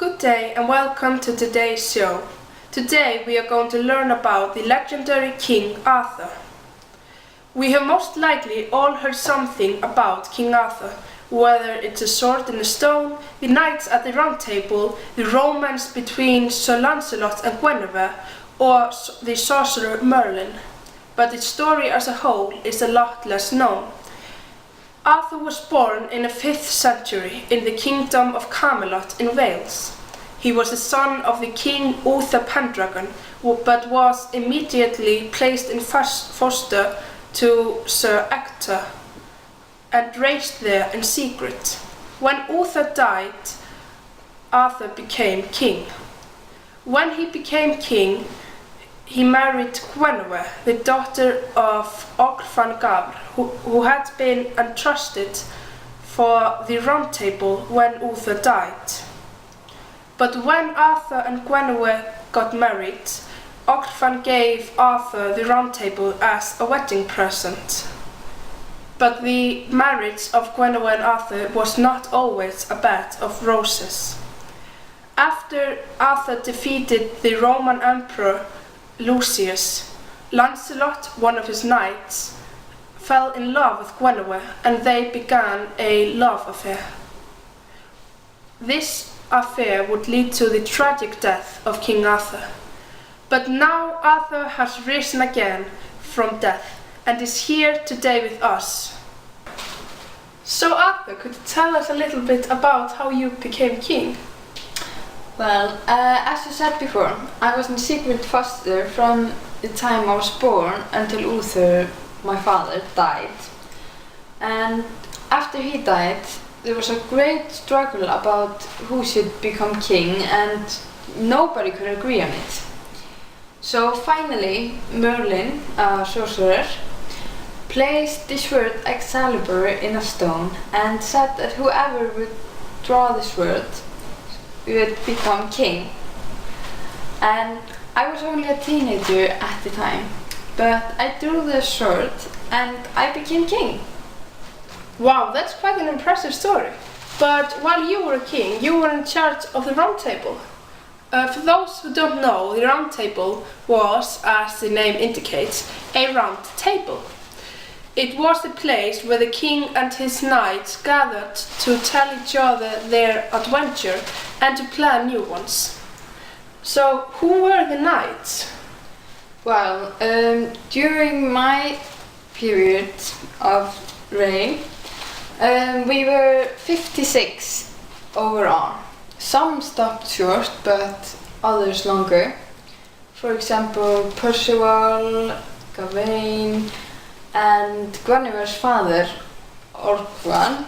Good day and welcome to today's show. Today we are going to learn about the legendary King Arthur. We have most likely all heard something about King Arthur, whether it's a sword in a stone, the knights at the round table, the romance between Sir Lancelot and Guinevere, or the sorcerer Merlin. But its story as a whole is a lot less known. Arthur was born in the 5th century in the kingdom of Camelot in Wales. He was the son of the king Uther Pendragon, but was immediately placed in foster to Sir Ector and raised there in secret. When Uther died, Arthur became king. When he became king, he married Guinevere, the daughter of Ogr Gabr, who had been entrusted for the Round Table when Uther died. But when Arthur and Guinevere got married, Ogr gave Arthur the Round Table as a wedding present. But the marriage of Guinevere and Arthur was not always a bed of roses. After Arthur defeated the Roman Emperor Lucius, Lancelot, one of his knights, fell in love with Guinevere and they began a love affair. This affair would lead to the tragic death of King Arthur. But now Arthur has risen again from death and is here today with us. So Arthur, could you tell us a little bit about how you became king? Well, as you said before, I was in secret foster from the time I was born until Uther, my father, died. And after he died, there was a great struggle about who should become king, and nobody could agree on it. So finally, Merlin, a sorcerer, placed the sword Excalibur in a stone and said that whoever would draw the sword would become king. And I was only a teenager at the time, but I drew the sword and I became king. Wow, that's quite an impressive story. But while you were king, you were in charge of the Round Table. For those who don't know, the Round Table was, as the name indicates, a round table. It was the place where the king and his knights gathered to tell each other their adventure and to plan new ones. So, who were the knights? Well, during my period of reign, we were 56 overall. Some stopped short, but others longer. For example, Percival, Gawain, and Guinevere's father, Orgwan.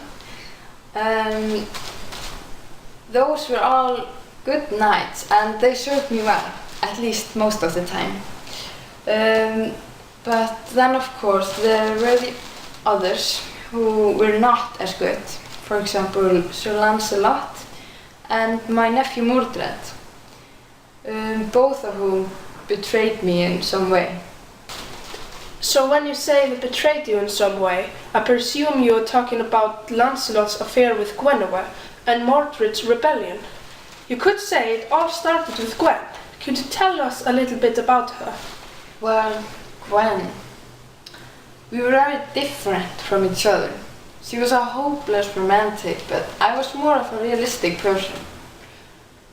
Those were all good knights and they served me well, at least most of the time. But then of course there were the others who were not as good. For example, Sir Lancelot and my nephew Mordred, both of whom betrayed me in some way. So when you say they betrayed you in some way, I presume you are talking about Lancelot's affair with Guinevere and Mordred's rebellion. You could say it all started with Gwen. Could you tell us a little bit about her? Well, Gwen. We were very different from each other. She was a hopeless romantic, but I was more of a realistic person.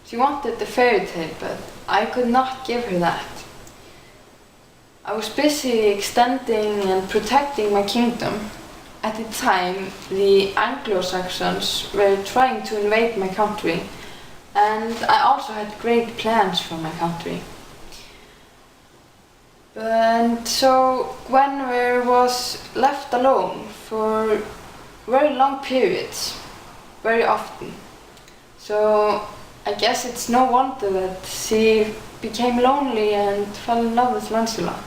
She wanted the fairy tale, but I could not give her that. I was busy extending and protecting my kingdom. At the time, the Anglo-Saxons were trying to invade my country, and I also had great plans for my country. And so Guinevere was left alone for very long periods, very often. So I guess it's no wonder that she became lonely and fell in love with Lancelot,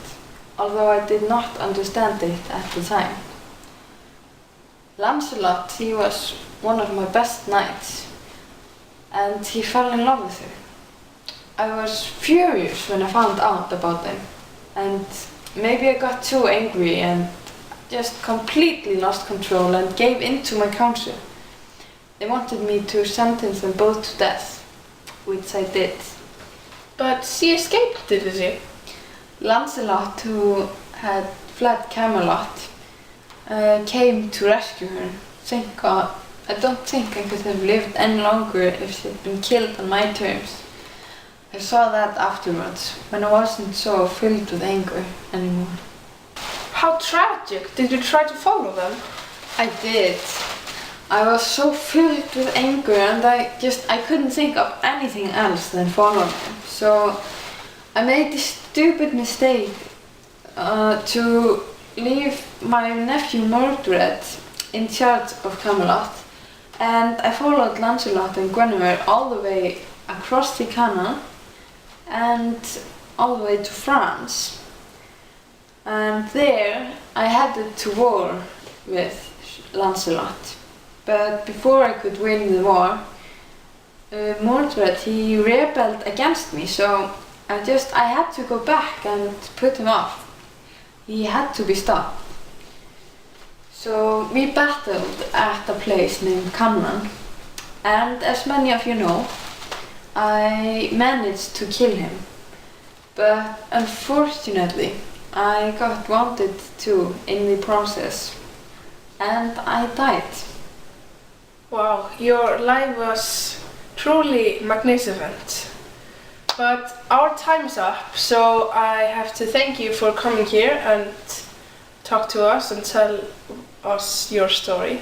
although I did not understand it at the time. Lancelot, he was one of my best knights, and he fell in love with her. I was furious when I found out about them, and maybe I got too angry and just completely lost control and gave in to my council. They wanted me to sentence them both to death. which I did. But she escaped, didn't she? Lancelot, who had fled Camelot, came to rescue her. Thank God. I don't think I could have lived any longer if she had been killed on my terms. I saw that afterwards, when I wasn't so filled with anger anymore. How tragic. Did you try to follow them? I did. I was so filled with anger and I couldn't think of anything else than follow them. So I made this stupid mistake to leave my nephew Mordred in charge of Camelot, and I followed Lancelot and Guinevere all the way across the canal and all the way to France. And there I headed to war with Lancelot. But before I could win the war, Mordred, he rebelled against me, so I had to go back and put him off. He had to be stopped. So we battled at a place named Canaan, and as many of you know, I managed to kill him. But unfortunately, I got wounded too in the process, and I died. Wow, your life was truly magnificent. But our time's up, so I have to thank you for coming here and talk to us and tell us your story.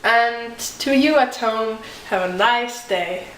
And to you at home, have a nice day.